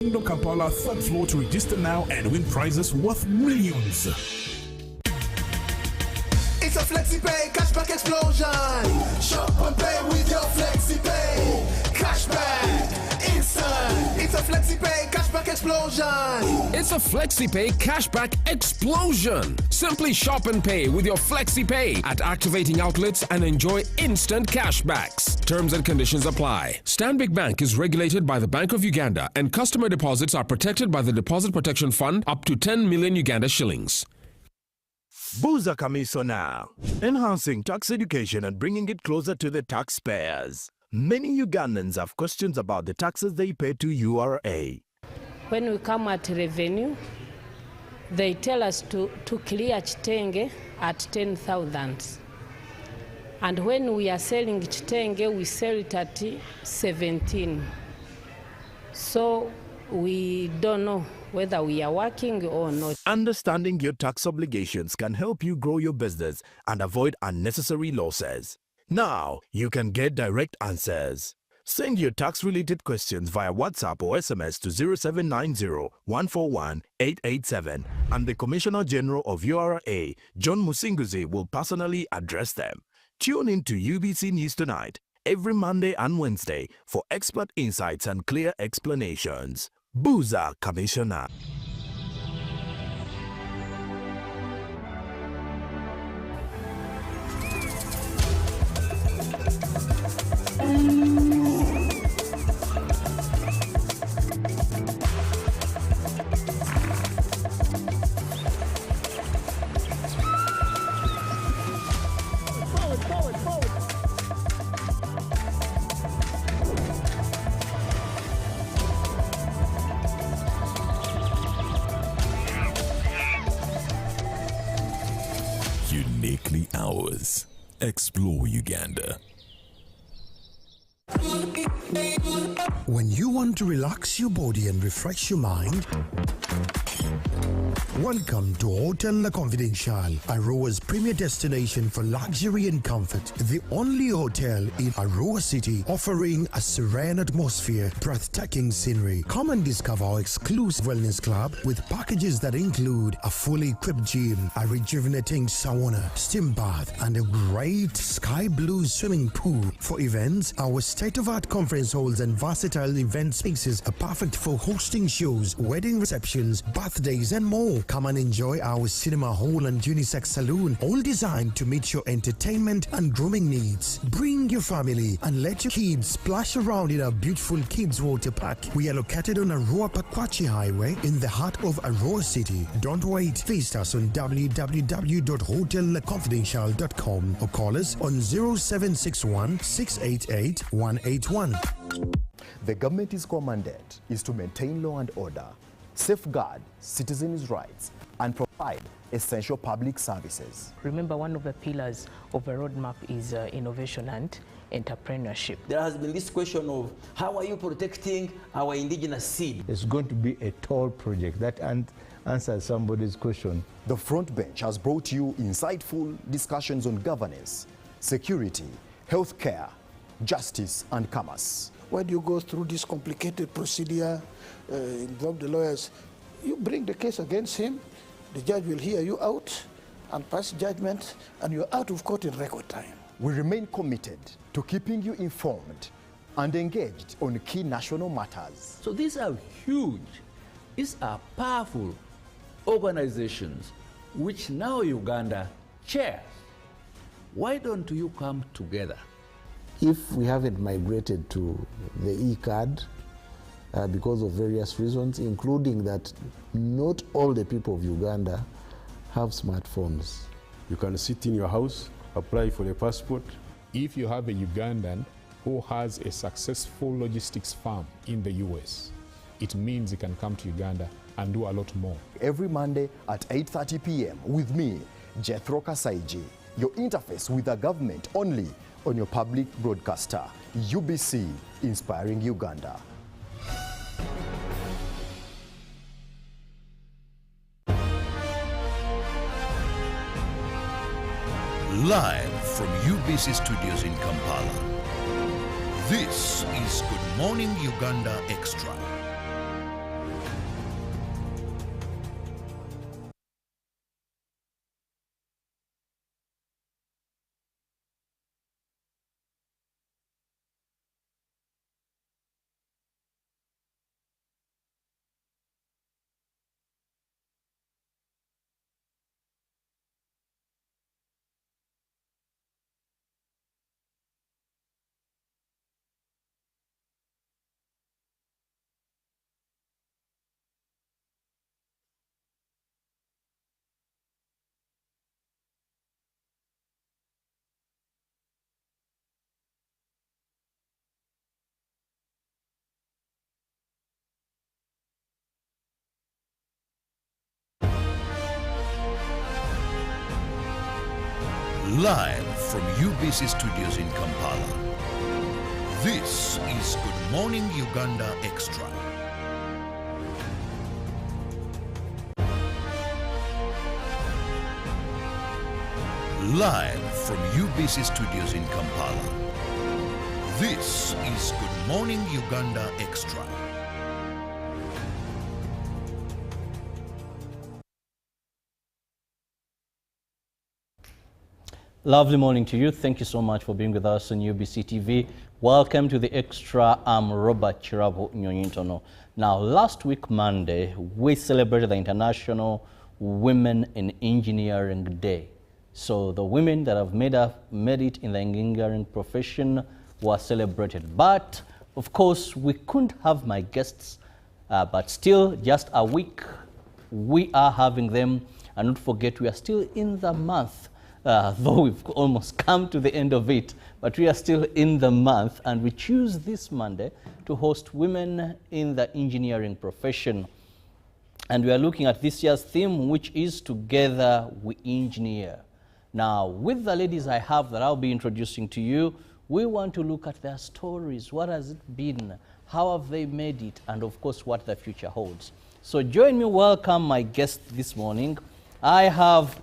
Kingdom Kampala, third floor to register now and win prizes worth millions. It's a FlexiPay cashback explosion. Shop and pay with your FlexiPay. Cashback instant. It's a FlexiPay cashback explosion. It's a FlexiPay cashback explosion. Simply shop and pay with your FlexiPay at activating outlets and enjoy instant cashbacks. Terms and conditions apply. Stanbic Bank is regulated by the Bank of Uganda, and customer deposits are protected by the Deposit Protection Fund up to 10 million Uganda shillings. Buza Commissioner, enhancing tax education and bringing it closer to the taxpayers. Many Ugandans have questions about the taxes they pay to URA. When we come at revenue, they tell us to clear chitenge at 10,000. And when we are selling chitenge, we sell it at 17. So we don't know whether we are working or not. Understanding your tax obligations can help you grow your business and avoid unnecessary losses. Now, you can get direct answers. Send your tax-related questions via WhatsApp or SMS to 0790-141-887, and the Commissioner General of URA, John Musinguzi, will personally address them. Tune in to UBC News Tonight every Monday and Wednesday for expert insights and clear explanations. Buza Commissioner. Uniquely ours. Explore Uganda. When you want to relax your body and refresh your mind, welcome to Hotel La Confidential, Aroa's premier destination for luxury and comfort. The only hotel in Aroa City offering a serene atmosphere, breathtaking scenery. Come and discover our exclusive wellness club with packages that include a fully equipped gym, a rejuvenating sauna, steam bath, and a great sky blue swimming pool. For events, our state-of-art conference halls and versatile event spaces are perfect for hosting shows, wedding receptions, birthdays, and more. Come and enjoy our cinema hall and unisex saloon, all designed to meet your entertainment and grooming needs. Bring your family and let your kids splash around in our beautiful kids water park. We are located on Aroa Pakwachi Highway in the heart of Aroa City. Don't wait. Visit us on www.hotelconfidential.com or call us on 0761 688 181. The government's core mandate is to maintain law and order, safeguard citizens' rights, and provide essential public services. Remember, one of the pillars of the roadmap is innovation and entrepreneurship. There has been this question of how are you protecting our indigenous seed? It's going to be a tall project that answers somebody's question. The Front Bench has brought you insightful discussions on governance, security, healthcare, justice, and commerce. When you go through this complicated procedure, involve the lawyers, you bring the case against him, the judge will hear you out and pass judgment, and you're out of court in record time. We remain committed to keeping you informed and engaged on key national matters. So these are huge, these are powerful organizations which now Uganda chairs. Why don't you come together? If we haven't migrated to the e-card because of various reasons, including that not all the people of Uganda have smartphones. You can sit in your house, apply for a passport. If you have a Ugandan who has a successful logistics firm in the US, it means he can come to Uganda and do a lot more. Every Monday at 8:30 p.m. with me, Jethro Kasaiji, your interface with the government only on your public broadcaster, UBC, Inspiring Uganda. Live from UBC Studios in Kampala, this is Good Morning Uganda Extra. Live from UBC Studios in Kampala. This is Good Morning Uganda Extra. Live from UBC Studios in Kampala. This is Good Morning Uganda Extra. Lovely morning to you. Thank you so much for being with us on UBC TV. Welcome to the Extra. I'm Robert Chirabo Nyonyintono. Now, last week, Monday, we celebrated the International Women in Engineering Day. So the women that have made it in the engineering profession were celebrated. But, of course, we couldn't have my guests, but still, just a week, we are having them. And don't forget, we are still in the month. Though we've almost come to the end of it, but we are still in the month, and we choose this Monday to host women in the engineering profession. And we are looking at this year's theme, which is Together We Engineer. Now, with the ladies I have that I'll be introducing to you, we want to look at their stories. What has it been? How have they made it? And of course, what the future holds. So join me, welcome my guest this morning. I have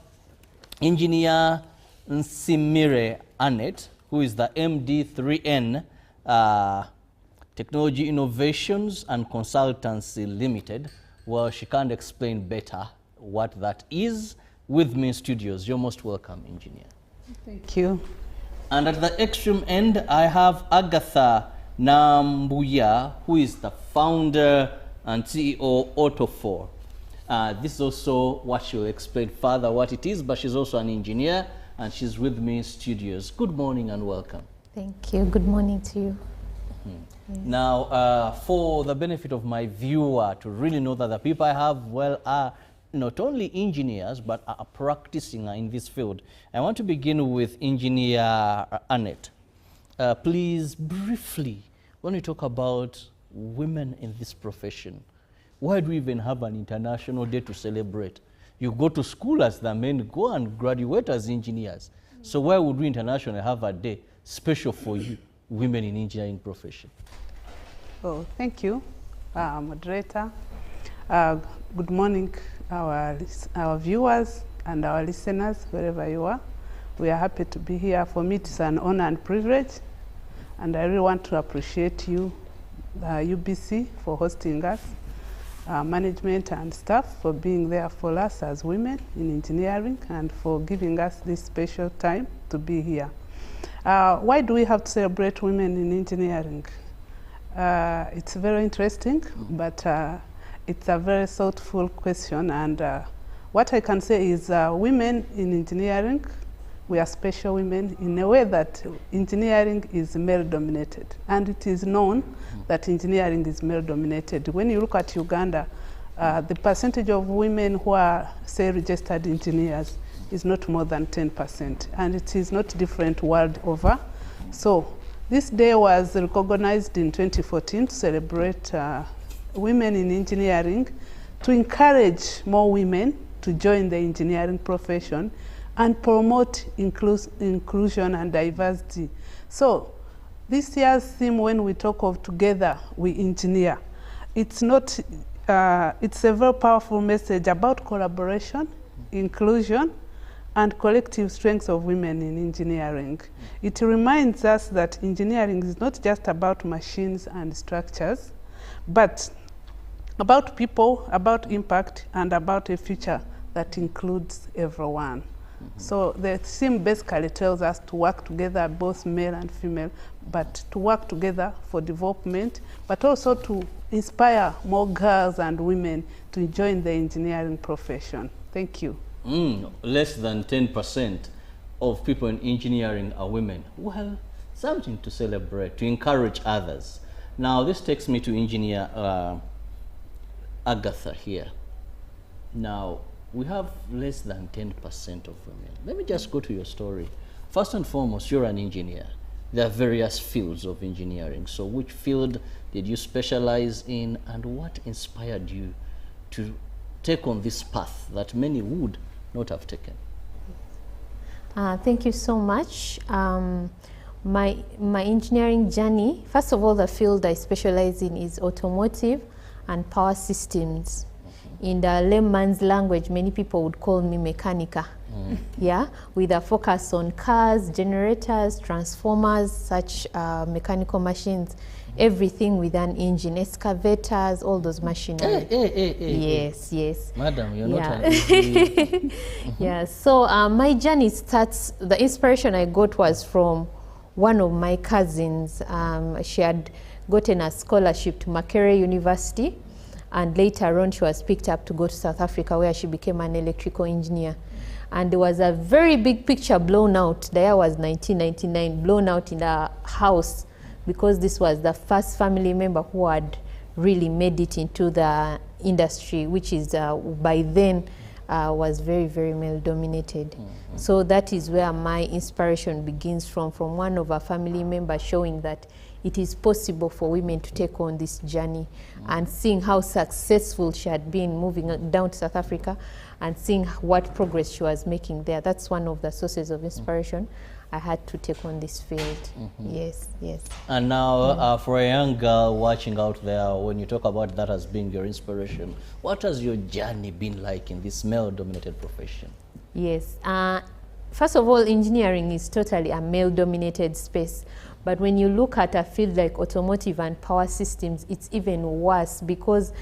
Engineer Nsimire Annette, who is the MD3N Technology Innovations and Consultancy Limited. Well, she can't explain better what that is. With me in studios, you're most welcome, Engineer. Thank you. And at the extreme end, I have Agatha Nambuya, who is the founder and CEO Auto4. This is also what she'll explain further what it is, but she's also an engineer, and she's with me in studios. Good morning and welcome. Thank you. Good morning to you. Yes. Now, for the benefit of my viewer to really know that the people I have, well, are not only engineers, but are practicing in this field, I want to begin with Engineer Annette. Please, briefly, when we talk about women in this profession, why do we even have an international day to celebrate? You go to school as the men go and graduate as engineers. So why would we internationally have a day special for you, women in engineering profession? Oh, thank you, moderator. Good morning, our viewers and our listeners, wherever you are. We are happy to be here. For me, it's an honor and privilege, and I really want to appreciate you, UBC, for hosting us. Management and staff for being there for us as women in engineering and for giving us this special time to be here. Why do we have to celebrate women in engineering? It's very interesting, but it's a very thoughtful question, and what I can say is women in engineering, we are special women in a way that engineering is male-dominated, and it is known that engineering is male-dominated. When you look at Uganda, the percentage of women who are, say, registered engineers is not more than 10%, and it is not different world over. So this day was recognized in 2014 to celebrate women in engineering, to encourage more women to join the engineering profession and promote inclusion and diversity. So this year's theme, when we talk of Together We Engineer, it's not, it's a very powerful message about collaboration, inclusion, and collective strengths of women in engineering. It reminds us that engineering is not just about machines and structures, but about people, about impact, and about a future that includes everyone. So the theme basically tells us to work together, both male and female, but to work together for development, but also to inspire more girls and women to join the engineering profession. Thank you. Less than 10% of people in engineering are women. Well, something to celebrate, to encourage others. Now, this takes me to Engineer Agatha here. Now, we have less than 10% of women. Let me just go to your story. First and foremost, you're an engineer. There are various fields of engineering. So which field did you specialize in, and what inspired you to take on this path that many would not have taken? Thank you so much. My engineering journey, first of all, the field I specialize in is automotive and power systems. In the layman's language, many people would call me mechanica. Yeah, with a focus on cars, generators, transformers, such mechanical machines, everything with an engine, excavators, all those machinery. Yes, yes. Madam, you're not an easy... Yeah, so my journey starts, the inspiration I got was from one of my cousins. She had gotten a scholarship to Makerere University, and later on she was picked up to go to South Africa, where she became an electrical engineer. And there was a very big picture blown out. The year was 1999, blown out in the house, because this was the first family member who had really made it into the industry, which is by then was very, very male dominated. So that is where my inspiration begins from one of our family members showing that it is possible for women to take on this journey, and seeing how successful she had been moving down to South Africa and seeing what progress she was making there. That's one of the sources of inspiration. I had to take on this field. Yes, yes. And now, for a young girl watching out there, when you talk about that as being your inspiration, what has your journey been like in this male-dominated profession? Yes. First of all, engineering is totally a male-dominated space. But when you look at a field like automotive and power systems, it's even worse, because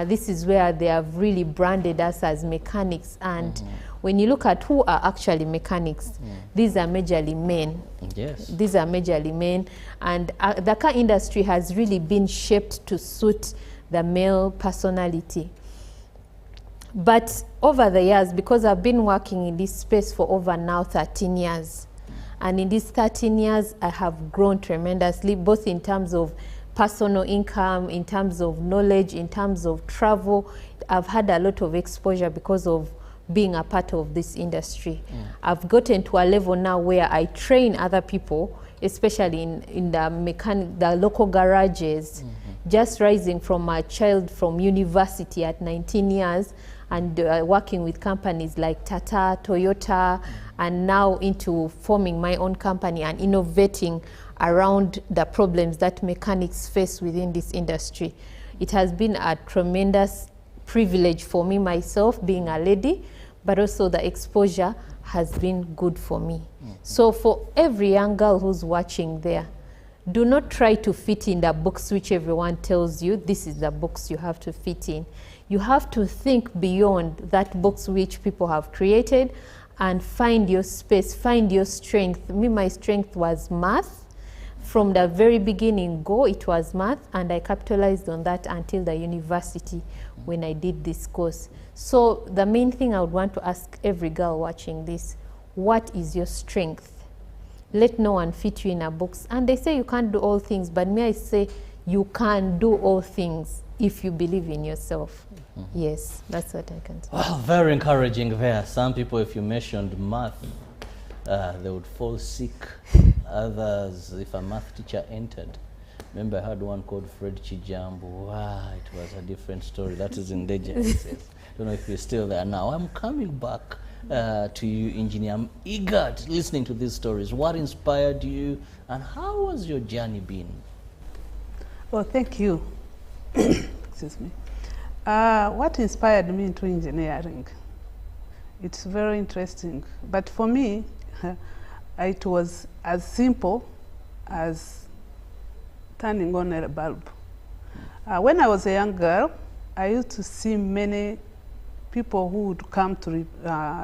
this is where they have really branded us as mechanics. And when you look at who are actually mechanics, these are majorly men. Yes. These are majorly men. And the car industry has really been shaped to suit the male personality. But over the years, because I've been working in this space for over now 13 years, and in these 13 years, I have grown tremendously, both in terms of personal income, in terms of knowledge, in terms of travel. I've had a lot of exposure because of being a part of this industry. I've gotten to a level now where I train other people, especially in the local garages, just rising from a child from university at 19 years, and working with companies like Tata, Toyota, and now into forming my own company and innovating around the problems that mechanics face within this industry. It has been a tremendous privilege for me myself, being a lady, but also the exposure has been good for me. So for every young girl who's watching there, do not try to fit in the box which everyone tells you, this is the box you have to fit in. You have to think beyond that box which people have created and find your space, find your strength. Me, my strength was math. From the very beginning it was math, and I capitalized on that until the university when I did this course. So the main thing I would want to ask every girl watching this, what is your strength? Let no one fit you in a box. And they say you can't do all things, but me, I say you can do all things if you believe in yourself. Yes, that's what I can say. Well, very encouraging there. Some people, if you mentioned math, they would fall sick. Others, if a math teacher entered. Remember, I had one called Fred Chijambo. Wow, it was a different story. That is in Deja. Don't know if you're still there now. I'm coming back to you, Engineer. I'm eager to listening to these stories. What inspired you, and how has your journey been? Well, thank you. Excuse me. What inspired me into engineering? It's very interesting. But for me, it was as simple as turning on a bulb. When I was a young girl, I used to see many people who would come to,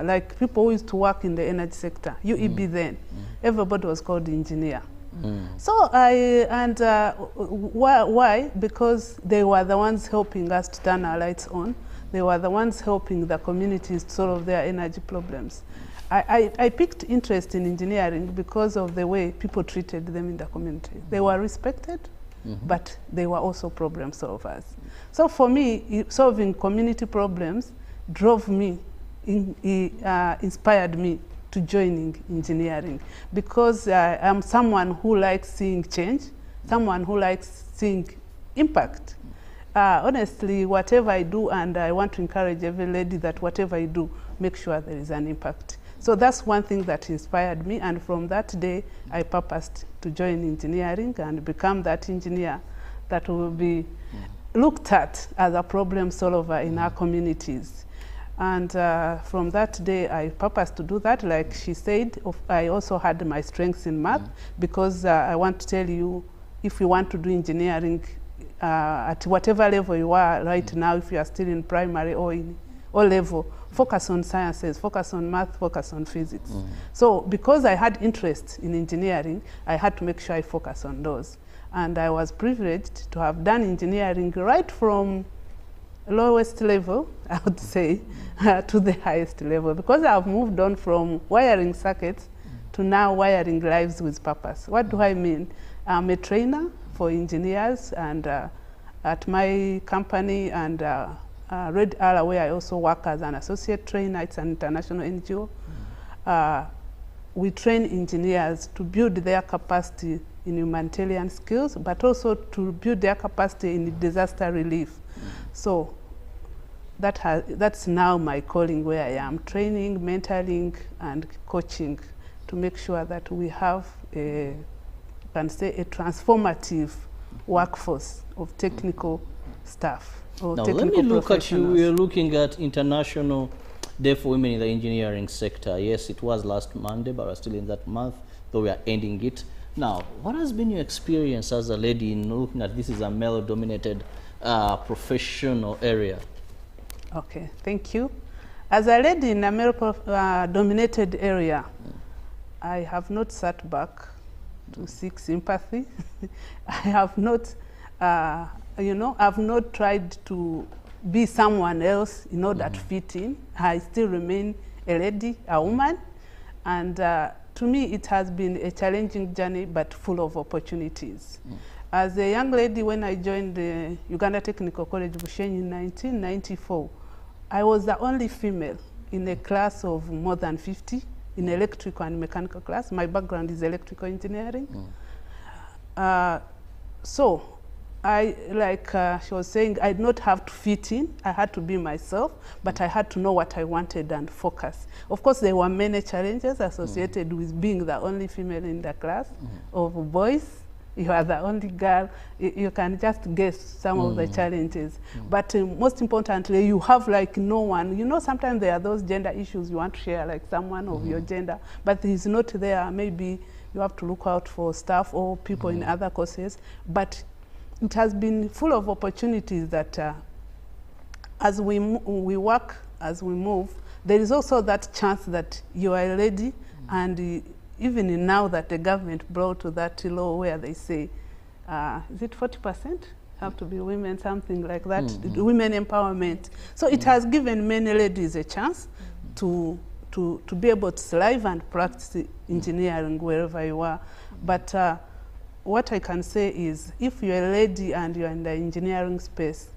like people who used to work in the energy sector, UEB then. Everybody was called engineer. So why? Because they were the ones helping us to turn our lights on. They were the ones helping the communities to solve their energy problems. I picked interest in engineering because of the way people treated them in the community. They were respected, but they were also problem solvers. So for me, solving community problems drove me, inspired me to joining engineering, because I'm someone who likes seeing change, someone who likes seeing impact. Honestly, whatever I do, and I want to encourage every lady that whatever I do, make sure there is an impact. So that's one thing that inspired me, and from that day, I purposed to join engineering and become that engineer that will be looked at as a problem solver in our communities. And from that day, I purposed to do that. Like she said, I also had my strengths in math, because I want to tell you, if you want to do engineering at whatever level you are right now, if you are still in primary or in O-level, focus on sciences, focus on math, focus on physics. So because I had interest in engineering, I had to make sure I focus on those. And I was privileged to have done engineering right from lowest level, I would say, to the highest level, because I've moved on from wiring circuits to now wiring lives with purpose. What do I mean? I'm a trainer for engineers, and at my company and Red Arrow, where I also work as an associate trainer, it's an international NGO. We train engineers to build their capacity in humanitarian skills, but also to build their capacity in disaster relief. So that's now my calling, where I am training, mentoring, and coaching to make sure that we have a transformative workforce of technical staff. Now let me look at you. We are looking at International Day for Women in the Engineering Sector. Yes, it was last Monday, but we're still in that month, though we are ending it. Now, what has been your experience as a lady in looking at this is a male-dominated professional area? Okay, thank you. As a lady in a male-dominated area, I have not sat back to seek sympathy. I have not, I've not tried to be someone else in order to fit in. I still remain a lady, a woman, and to me it has been a challenging journey, but full of opportunities. As a young lady, when I joined the Uganda Technical College Bushenyi in 1994, I was the only female in a class of more than 50 in electrical and mechanical class. My background is electrical engineering. So like she was saying, I did not have to fit in. I had to be myself, but I had to know what I wanted and focus. Of course, there were many challenges associated with being the only female in the class of boys. You are the only girl. You can just guess some of the challenges. But most importantly, you have like no one. You know, sometimes there are those gender issues you want to share, like someone of your gender, but he's not there. Maybe you have to look out for staff or people in other courses. But it has been full of opportunities that as we work, as we move, there is also that chance that you are a lady, and even now that the government brought to that law where they say, is it 40% have to be women, something like that, women empowerment. So it has given many ladies a chance to be able to thrive and practice engineering wherever you are. But what I can say is, if you're a lady and you're in the engineering space,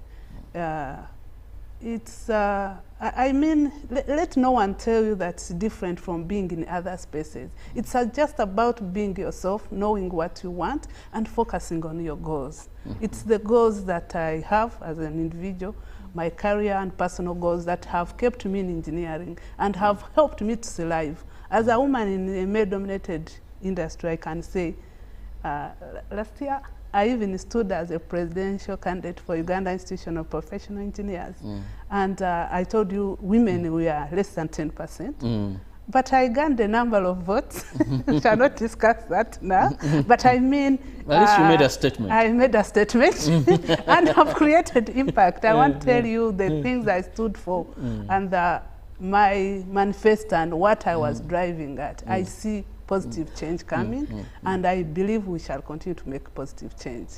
it's, I mean, let no one tell you that's different from being in other spaces. It's just about being yourself, knowing what you want, and focusing on your goals. It's the goals that I have as an individual, my career and personal goals that have kept me in engineering and have helped me to thrive. As a woman in a male-dominated industry, I can say, last year, I even stood as a presidential candidate for Uganda Institution of Professional Engineers. And I told you, women, we are less than 10%. But I gained a number of votes. We shall not discuss that now. But I mean... At least you made a statement. I made a statement and have created impact. I want to tell you the things I stood for and my manifesto and what I was driving at. I see positive change coming, and I believe we shall continue to make positive change.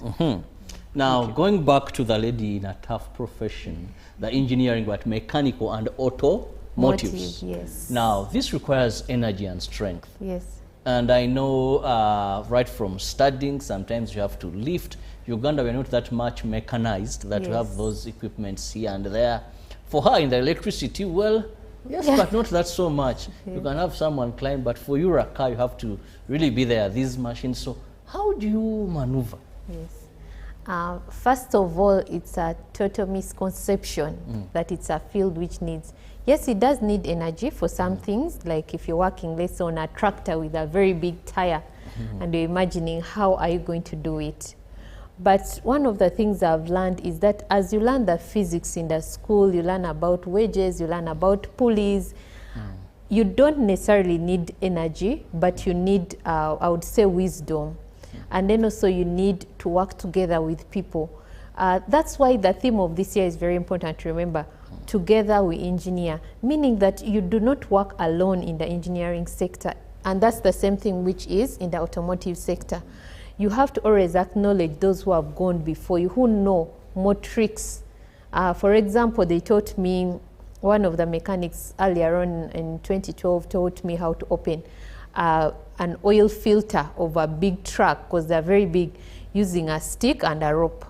Now, going back to the lady in a tough profession, the engineering, but mechanical and automotives. Yes. Now, this requires energy and strength. Yes. And I know right from studying, sometimes you have to lift. Uganda, we're not that much mechanized that you have those equipments here and there. For her in the electricity, well, yes, but not that so much. You can have someone climb, but for your car, you have to really be there, these machines. So how do you maneuver? Yes. First of all, it's a total misconception that it's a field which needs, yes, it does need energy for some things, like if you're working, let's say, on a tractor with a very big tire, and you're imagining how are you going to do it. But one of the things I've learned is that as you learn the physics in the school, you learn about wages, you learn about pulleys, you don't necessarily need energy, but you need, I would say, wisdom. And then also you need to work together with people. That's why the theme of this year is very important to remember. Together we engineer, meaning that you do not work alone in the engineering sector. And that's the same thing which is in the automotive sector. You have to always acknowledge those who have gone before you, who know more tricks. For example, they taught me, one of the mechanics earlier on in 2012 taught me how to open an oil filter of a big truck, because they're very big, using a stick and a rope,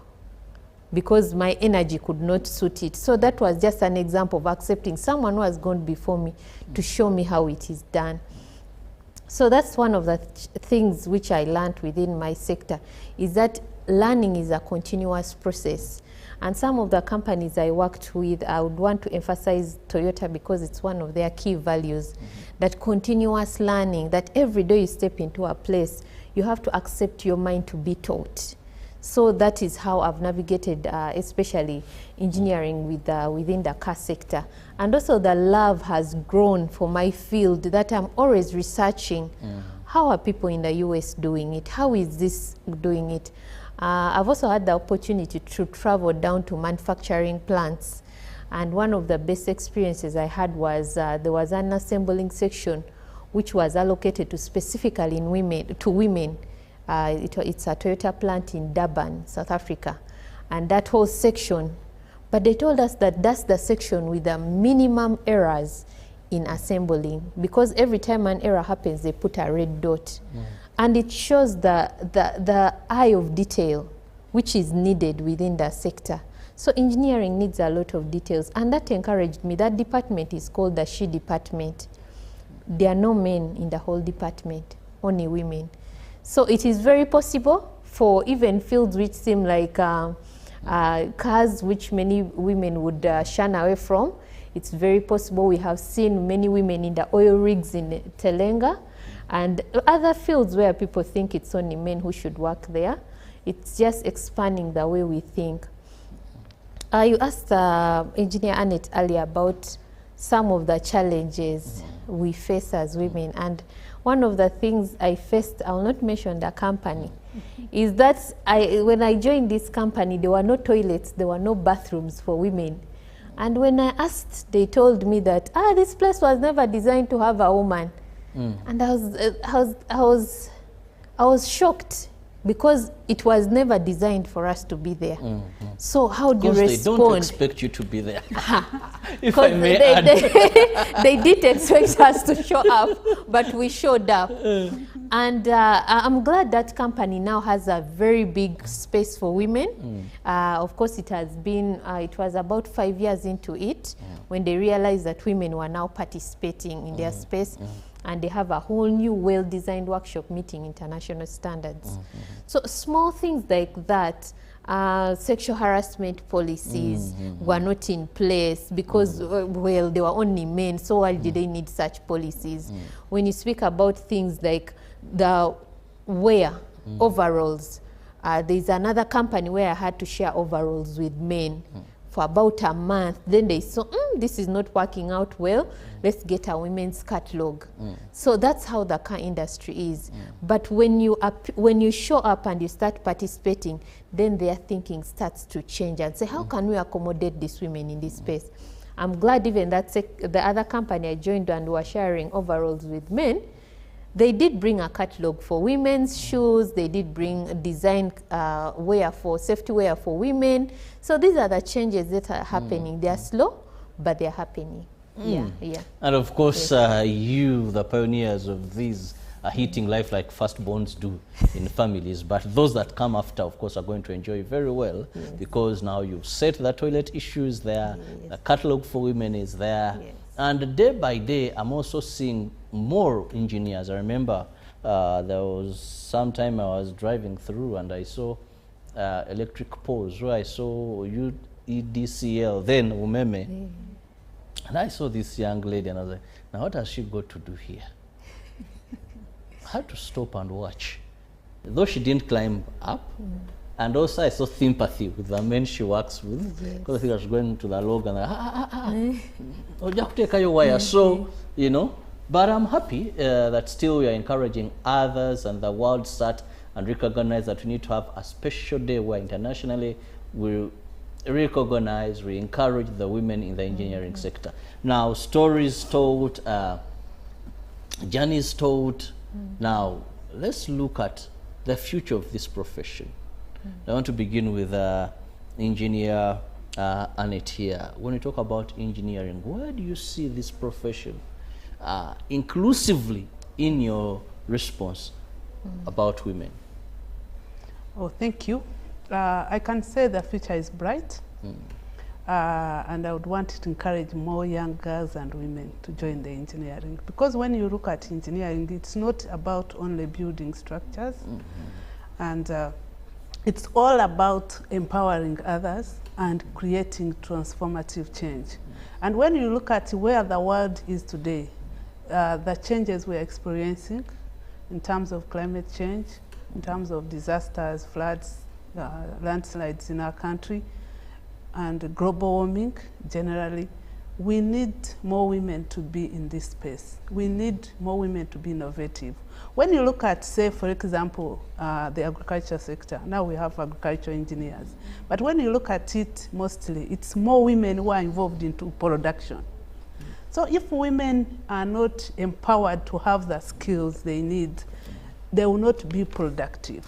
because my energy could not suit it. So that was just an example of accepting someone who has gone before me to show me how it is done. So that's one of the things which I learned within my sector, is that learning is a continuous process. And some of the companies I worked with, I would want to emphasize Toyota because it's one of their key values, that continuous learning, that every day you step into a place, you have to accept your mind to be taught. So that is how I've navigated, especially engineering within the car sector. And also the love has grown for my field, that I'm always researching. How are people in the US doing it? How is this doing it? I've also had the opportunity to travel down to manufacturing plants. And one of the best experiences I had was there was an assembling section which was allocated to specifically women. It's a Toyota plant in Durban, South Africa. And that whole section, but they told us that that's the section with the minimum errors in assembling, because every time an error happens, they put a red dot. And it shows the eye of detail which is needed within the sector. So engineering needs a lot of details, and that encouraged me. That department is called the She Department. There are no men in the whole department, only women. So it is very possible for even fields which seem like cars which many women would shun away from. It's very possible. We have seen many women in the oil rigs in Telenga, and other fields where people think it's only men who should work there. It's just expanding the way we think. You asked Engineer Annette earlier about some of the challenges we face as women, and one of the things I faced, I will not mention the company, is that when I joined this company, there were no toilets, there were no bathrooms for women. And when I asked, they told me that, this place was never designed to have a woman. And I was shocked, because it was never designed for us to be there. So how do you respond? They don't expect you to be there. If I may add. They did expect us to show up, but we showed up. And I'm glad that company now has a very big space for women. Of course, it has been, it was about 5 years into it when they realized that women were now participating in their space. And they have a whole new well-designed workshop meeting international standards. So small things like that, sexual harassment policies were not in place because, well, they were only men, so why did they need such policies? When you speak about things like the wear, overalls, there's another company where I had to share overalls with men for about a month. Then they saw, this is not working out well, let's get a women's catalog. So that's how the car industry is. But when you show up and you start participating, then their thinking starts to change and say, how can we accommodate these women in this space? I'm glad even that the other company I joined and were sharing overalls with men, they did bring a catalog for women's shoes. They did bring design wear for safety wear for women. So these are the changes that are happening. They are slow, but they are happening. Yeah. And of course, you, the pioneers of these, are hitting life like firstborns do in families. But those that come after, of course, are going to enjoy very well because now you've set the toilet issues there. The catalog for women is there. And day by day, I'm also seeing more engineers. I remember there was some time I was driving through and I saw electric poles where I saw EDCL, then Umeme. And I saw this young lady and I was like, now what has she got to do here? I had to stop and watch. Though she didn't climb up, and also I saw sympathy with the men she works with, because I think I was going to the log and like, so, you know, but I'm happy that still we are encouraging others and the world sat and recognize that we need to have a special day where internationally we recognize, we encourage the women in the engineering sector. Now, stories told, journeys told. Now, let's look at the future of this profession. I want to begin with engineer Annette here. When you talk about engineering, where do you see this profession inclusively in your response about women? Oh, thank you. I can say the future is bright, and I would want to encourage more young girls and women to join the engineering. Because when you look at engineering, it's not about only building structures, and it's all about empowering others and creating transformative change. And when you look at where the world is today, the changes we're experiencing in terms of climate change, in terms of disasters, floods, landslides in our country, and global warming generally, we need more women to be in this space. We need more women to be innovative. When you look at, say, for example, the agriculture sector, now we have agricultural engineers. But when you look at it, mostly, it's more women who are involved into production. So if women are not empowered to have the skills they need, they will not be productive.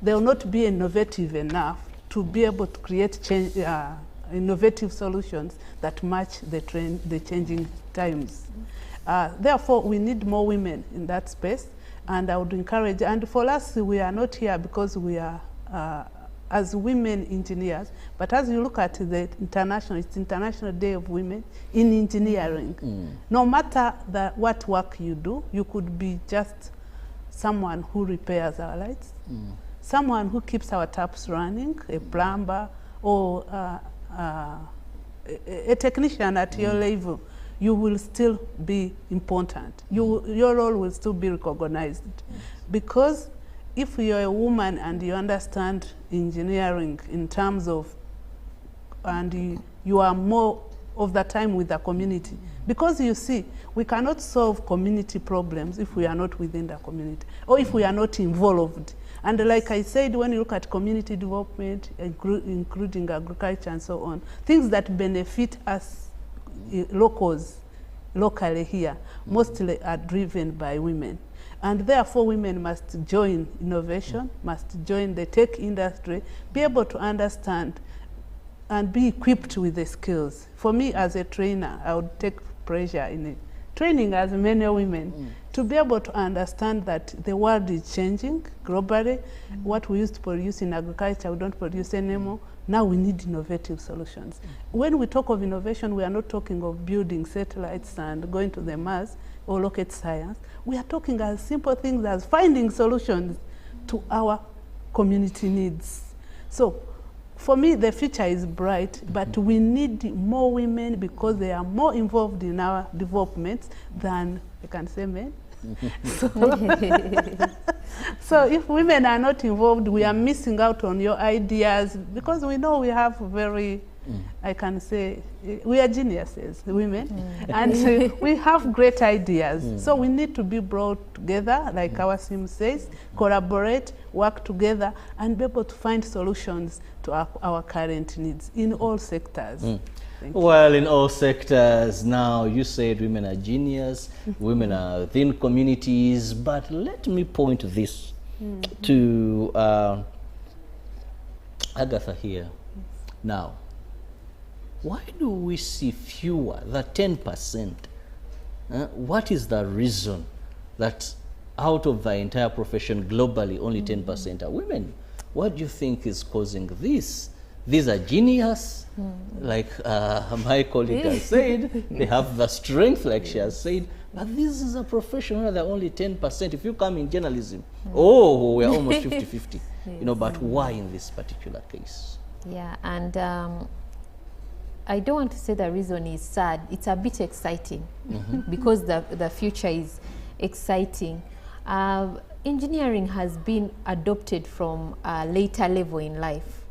They will not be innovative enough to be able to create change, innovative solutions that match the changing times. Therefore, we need more women in that space, and I would encourage, and for us, we are not here because we are as women engineers, but as you look at the it's International Day of Women in Engineering. No matter what work you do, you could be just someone who repairs our lights, someone who keeps our taps running, a plumber, or a technician at your level. You will still be important. Your role will still be recognized. Because if you're a woman and you understand engineering in terms of, and you are more of the time with the community. Because you see, we cannot solve community problems if we are not within the community, or if we are not involved. And like I said, when you look at community development, including agriculture and so on, things that benefit us locally here, mostly are driven by women. And therefore, women must join innovation, must join the tech industry, be able to understand and be equipped with the skills. For me, as a trainer, I would take pleasure in it. Training as many women to be able to understand that the world is changing globally. What we used to produce in agriculture, we don't produce anymore. Now we need innovative solutions. When we talk of innovation, we are not talking of building satellites and going to the Mars or rocket science. We are talking as simple things as finding solutions to our community needs. So for me, the future is bright, but we need more women because they are more involved in our developments than, I can say, men. So if women are not involved, we are missing out on your ideas, because we know we have very, I can say, we are geniuses, women, and we have great ideas. So we need to be brought together, like our sim says, collaborate, work together, and be able to find solutions to our current needs in all sectors. Well, in all sectors. Now, you said women are genius, women are within communities, but let me point this to Agatha here. Now, why do we see fewer, the 10%? What is the reason that out of the entire profession globally, only 10% are women? What do you think is causing this? These are genius, like my colleague has said. They have the strength, like she has said, But this is a profession where they're only 10%. If you come in journalism, oh, we're almost 50-50. You know, but why in this particular case? Yeah, and I don't want to say the reason is sad. It's a bit exciting because the future is exciting. Engineering has been adopted from a later level in life.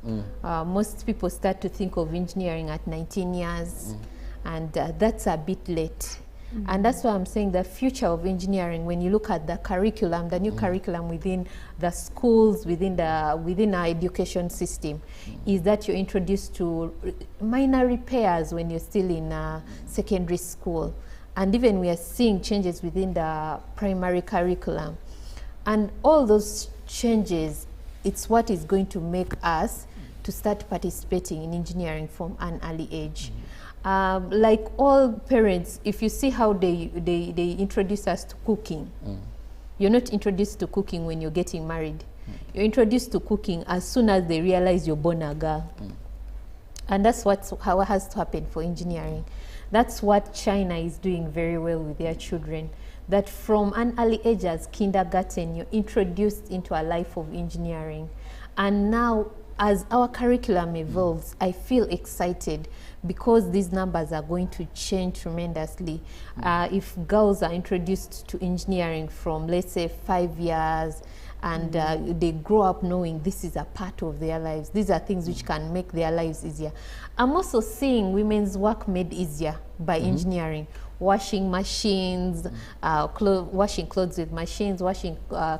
Most people start to think of engineering at 19 years, and that's a bit late. And that's why I'm saying the future of engineering, when you look at the curriculum, the new curriculum within the schools, within our education system, is that you're introduced to minor repairs when you're still in secondary school. And even we are seeing changes within the primary curriculum. And all those changes, it's what is going to make us to start participating in engineering from an early age. Like all parents, if you see how they introduce us to cooking, you're not introduced to cooking when you're getting married. You're introduced to cooking as soon as they realize you're born a girl. And that's how it has to happen for engineering. That's what China is doing very well with their children. That from an early age as kindergarten, you're introduced into a life of engineering. And now, as our curriculum evolves, I feel excited because these numbers are going to change tremendously. If girls are introduced to engineering from, let's say, 5 years, and they grow up knowing this is a part of their lives, these are things which can make their lives easier. I'm also seeing women's work made easier by engineering. Washing machines, washing clothes with machines, washing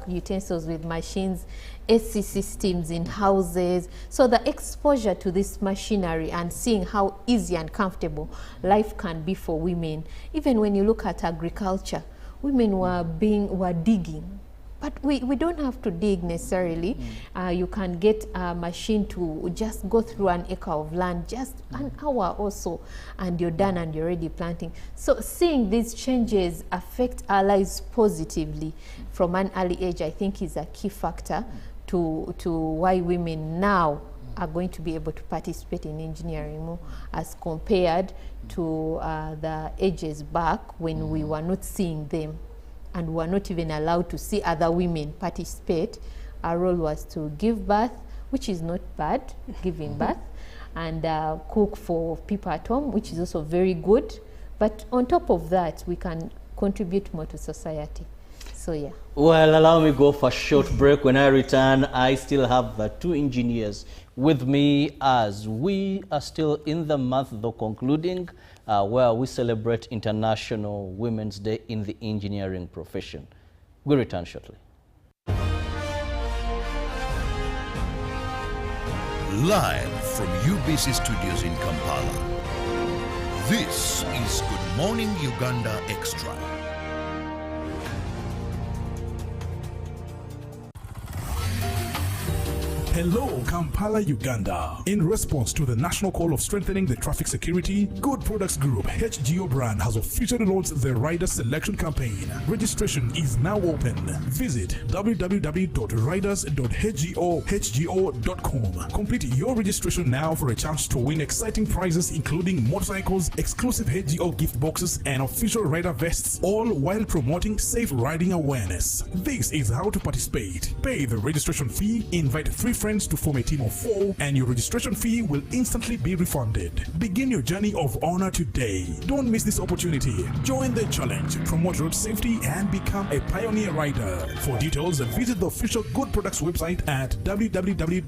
utensils with machines, AC systems in houses. So the exposure to this machinery and seeing how easy and comfortable life can be for women. Even when you look at agriculture, women were digging. But we don't have to dig necessarily. You can get a machine to just go through an acre of land, just an hour or so, and you're done and you're already planting. So seeing these changes affect our lives positively from an early age, I think is a key factor to why women now are going to be able to participate in engineering more as compared to the ages back when we were not seeing them. And were not even allowed to see other women participate. Our role was to give birth, which is not bad, giving birth, and cook for people at home, which is also very good. But on top of that, we can contribute more to society. So yeah. Well, allow me go for a short break. When I return, I still have the two engineers with me as we are still in the month, though concluding, where we celebrate International Women's Day in the engineering profession. We'll return shortly. Live from UBC Studios in Kampala, this is Good Morning Uganda Extra. Hello, Kampala, Uganda. In response to the national call of strengthening the traffic security, Good Products Group HGO brand has officially launched the Rider Selection Campaign. Registration is now open. Visit www.riders.hgo.com. Complete your registration now for a chance to win exciting prizes including motorcycles, exclusive HGO gift boxes, and official rider vests, all while promoting safe riding awareness. This is how to participate. Pay the registration fee, invite 3 friends to form a team of 4, and your registration fee will instantly be refunded. Begin your journey of honor today. Don't miss this opportunity. Join the challenge, promote road safety, and become a pioneer rider. For details, visit the official Good Products website at www.hgo.com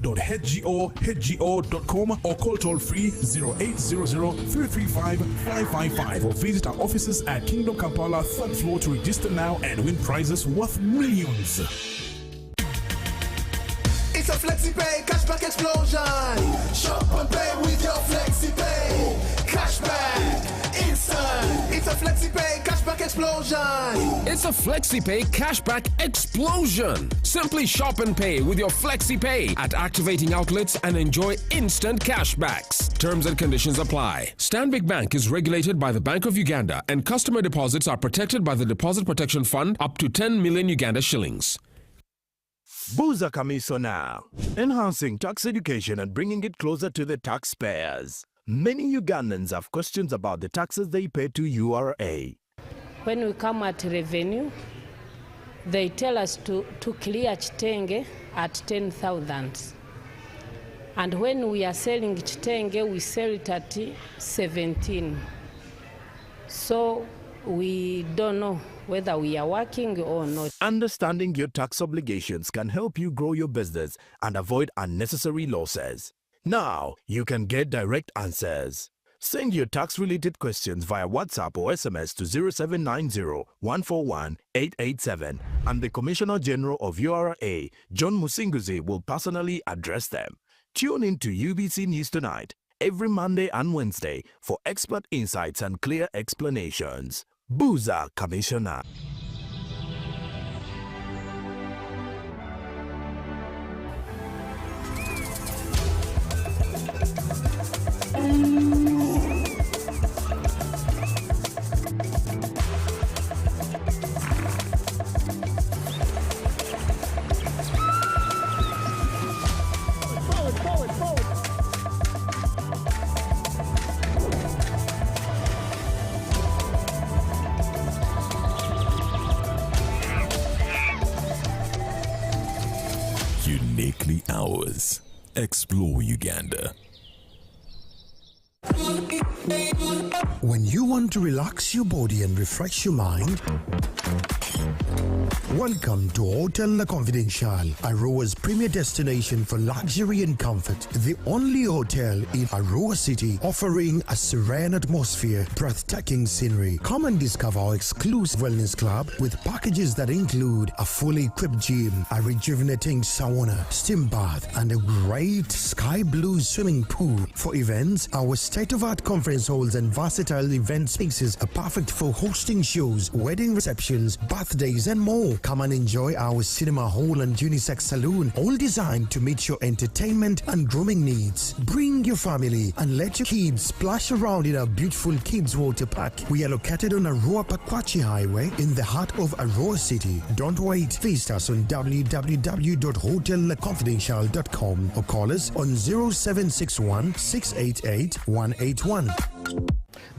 or call toll-free 0800-335-555 or visit our offices at Kingdom Kampala 3rd floor to register now and win prizes worth millions. It's a FlexiPay cashback explosion. Shop and pay with your FlexiPay. Cashback, instant. It's a FlexiPay cashback explosion. It's a FlexiPay cashback explosion. Simply shop and pay with your FlexiPay at activating outlets and enjoy instant cashbacks. Terms and conditions apply. Stanbic Bank is regulated by the Bank of Uganda, and customer deposits are protected by the Deposit Protection Fund up to 10 million Uganda shillings. Buza Kamiso now, enhancing tax education and bringing it closer to the taxpayers. Many Ugandans have questions about the taxes they pay to URA. when we come at revenue, they tell us to clear chitenge at 10,000. And when we are selling chitenge, we sell it at 17. So we don't know whether we are working or not. Understanding your tax obligations can help you grow your business and avoid unnecessary losses. Now, you can get direct answers. Send your tax-related questions via WhatsApp or SMS to 0790-141-887, and the Commissioner General of URA, John Musinguzi, will personally address them. Tune in to UBC News Tonight every Monday and Wednesday for expert insights and clear explanations. Buza Commissioner. Uniquely ours. Explore Uganda. When you want to relax your body and refresh your mind, welcome to Hotel La Confidential, Aroa's premier destination for luxury and comfort. The only hotel in Aroa City offering a serene atmosphere, breathtaking scenery. Come and discover our exclusive wellness club with packages that include a fully equipped gym, a rejuvenating sauna, steam bath, and a great sky blue swimming pool. For events, our state-of-art conference halls and versatile event spaces are perfect for hosting shows, wedding receptions, birthdays, and more. Come and enjoy our cinema hall and unisex saloon, all designed to meet your entertainment and grooming needs. Bring your family and let your kids splash around in our beautiful Kids Water Park. We are located on Aroa Pakwachi Highway in the heart of Aroa City. Don't wait. Visit us on www.hotelconfidential.com or call us on 0761 688 181.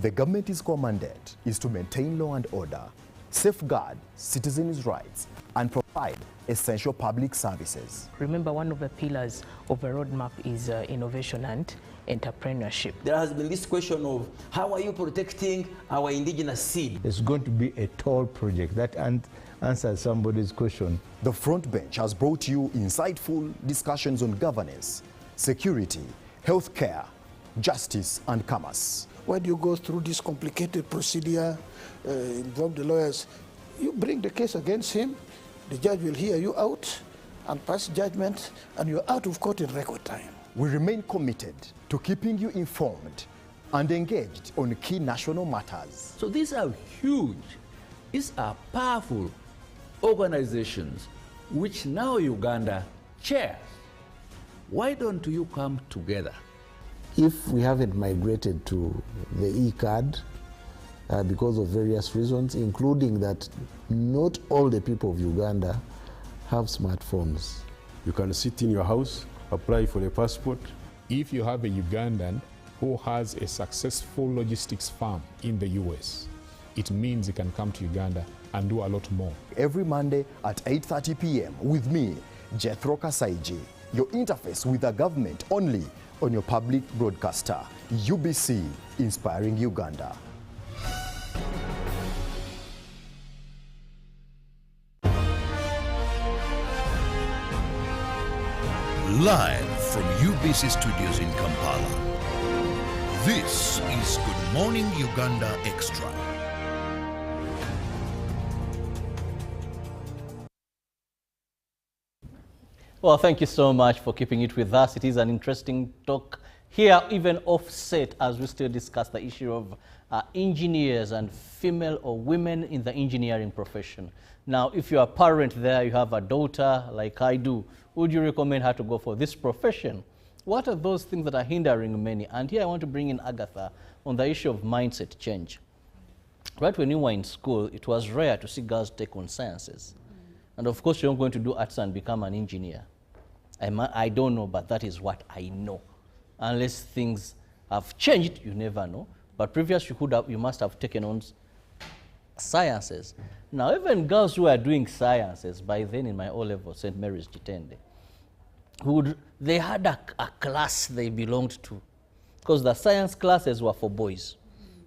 The government's core mandate is to maintain law and order, safeguard citizens' rights, and provide essential public services. Remember, one of the pillars of the roadmap is innovation and entrepreneurship. There has been this question of how are you protecting our indigenous seed? It's going to be a tall project that answers somebody's question. The front bench has brought you insightful discussions on governance, security, healthcare, justice, and commerce. Why do you go through this complicated procedure, involve the lawyers? You bring the case against him, the judge will hear you out and pass judgment, and you're out of court in record time. We remain committed to keeping you informed and engaged on key national matters. So these are huge, these are powerful organizations which now Uganda chairs. Why don't you come together? If we haven't migrated to the e-card because of various reasons, including that not all the people of Uganda have smartphones. You can sit in your house, apply for a passport. If you have a Ugandan who has a successful logistics firm in the US, it means he can come to Uganda and do a lot more. Every Monday at 8:30 p.m. with me, Jethro Kasaiji, your interface with the government only on your public broadcaster, UBC, Inspiring Uganda. Live from UBC Studios in Kampala, this is Good Morning Uganda Extra. Well, thank you so much for keeping it with us. It is an interesting talk here, even offset, as we still discuss the issue of engineers and female or women in the engineering profession. Now, if you're a parent there, you have a daughter like I do, would you recommend her to go for this profession? What are those things that are hindering many? And here I want to bring in Agatha on the issue of mindset change. Right when you were in school, it was rare to see girls take on sciences. And of course, you're not going to do arts and become an engineer. I don't know, but that is what I know. Unless things have changed, you never know. But previously, you must have taken on sciences. Now, even girls who are doing sciences, by then in my O-level, St. Mary's Jitende, they had a class they belonged to, because the science classes were for boys.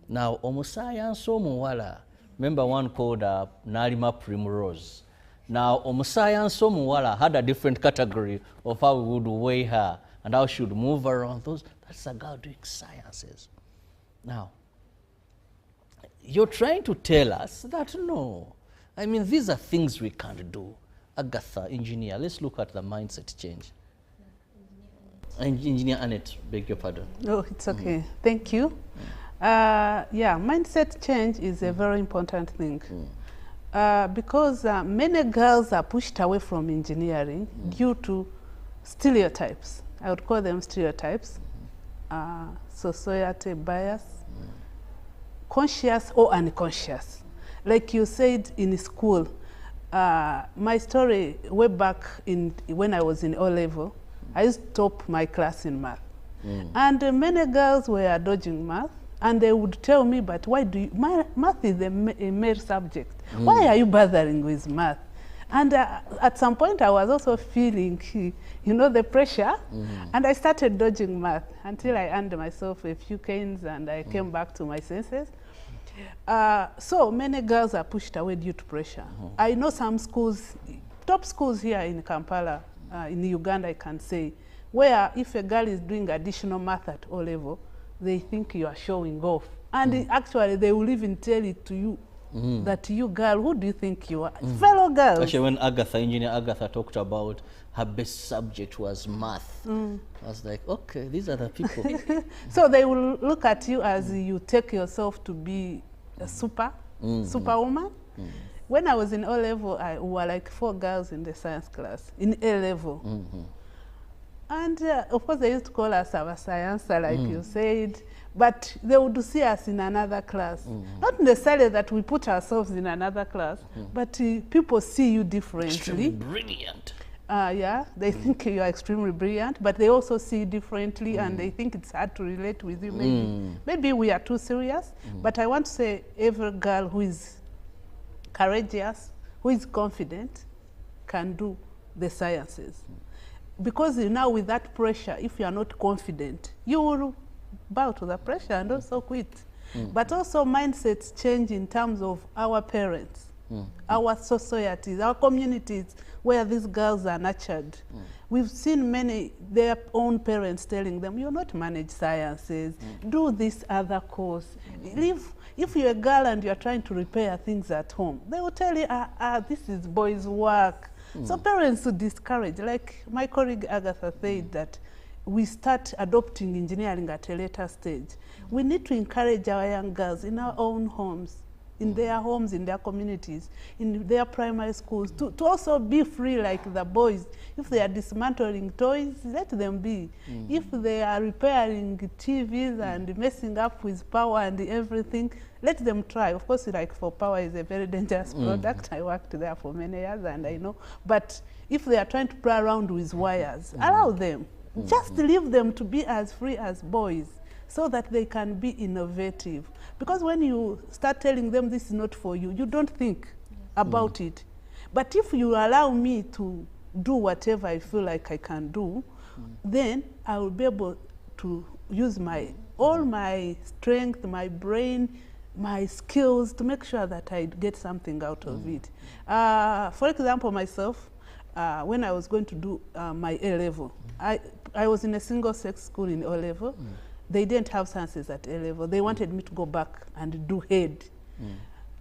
Now, science omuwala, remember one called Nalima Primrose. Now, science omuwala had a different category of how we would weigh her and how she would move around. That's a girl doing sciences. Now, you're trying to tell us that no. I mean, these are things we can't do. Agatha, engineer, let's look at the mindset change. Engineer Annette, beg your pardon. Oh, it's okay. Thank you. Yeah, mindset change is a very important thing. Because many girls are pushed away from engineering due to stereotypes. I would call them stereotypes, society bias, conscious or unconscious. Like you said in school, my story way back when I was in O-level, I used to top my class in math. And many girls were dodging math, and they would tell me, but why do you, math is a male subject. Why are you bothering with math? And at some point I was also feeling, you know, the pressure, and I started dodging math until I earned myself a few canes and I came back to my senses. So many girls are pushed away due to pressure. I know some schools, top schools here in Kampala, in Uganda I can say, where if a girl is doing additional math at O-level, they think you are showing off. And actually they will even tell it to you, that you girl, who do you think you are? Fellow girls. Actually, when Engineer Agatha talked about her best subject was math, I was like, okay, these are the people. So they will look at you as you take yourself to be a superwoman. When I was in O-level, we were like 4 girls in the science class, in A-level. And of course, they used to call us our science, like you said, but they would see us in another class. Not necessarily that we put ourselves in another class, but people see you differently. Extremely brilliant. Yeah, they think you are extremely brilliant, but they also see you differently and they think it's hard to relate with you. Maybe we are too serious, but I want to say every girl who is courageous, who is confident, can do the sciences. Because now with that pressure, if you are not confident, you will bow to the pressure and also quit. But also mindsets change in terms of our parents, our societies, our communities where these girls are nurtured. We've seen many, their own parents telling them, you're not manage sciences, do this other course. If you're a girl and you're trying to repair things at home, they will tell you, this is boys' work. So parents would discourage, like my colleague Agatha said, that we start adopting engineering at a later stage. We need to encourage our young girls in our own homes, in their homes, in their communities, in their primary schools, to also be free like the boys. If they are dismantling toys, let them be. If they are repairing TVs and messing up with power and everything, let them try. Of course, like for power is a very dangerous product. I worked there for many years and I know. But if they are trying to play around with wires, allow them. Just leave them to be as free as boys so that they can be innovative. Because when you start telling them this is not for you, you don't think about it. But if you allow me to do whatever I feel like I can do, then I will be able to use all my strength, my brain, my skills to make sure that I get something out of it. For example, myself, when I was going to do my A-level, I was in a single-sex school in O-level. They didn't have sciences at A-level. They wanted me to go back and do head.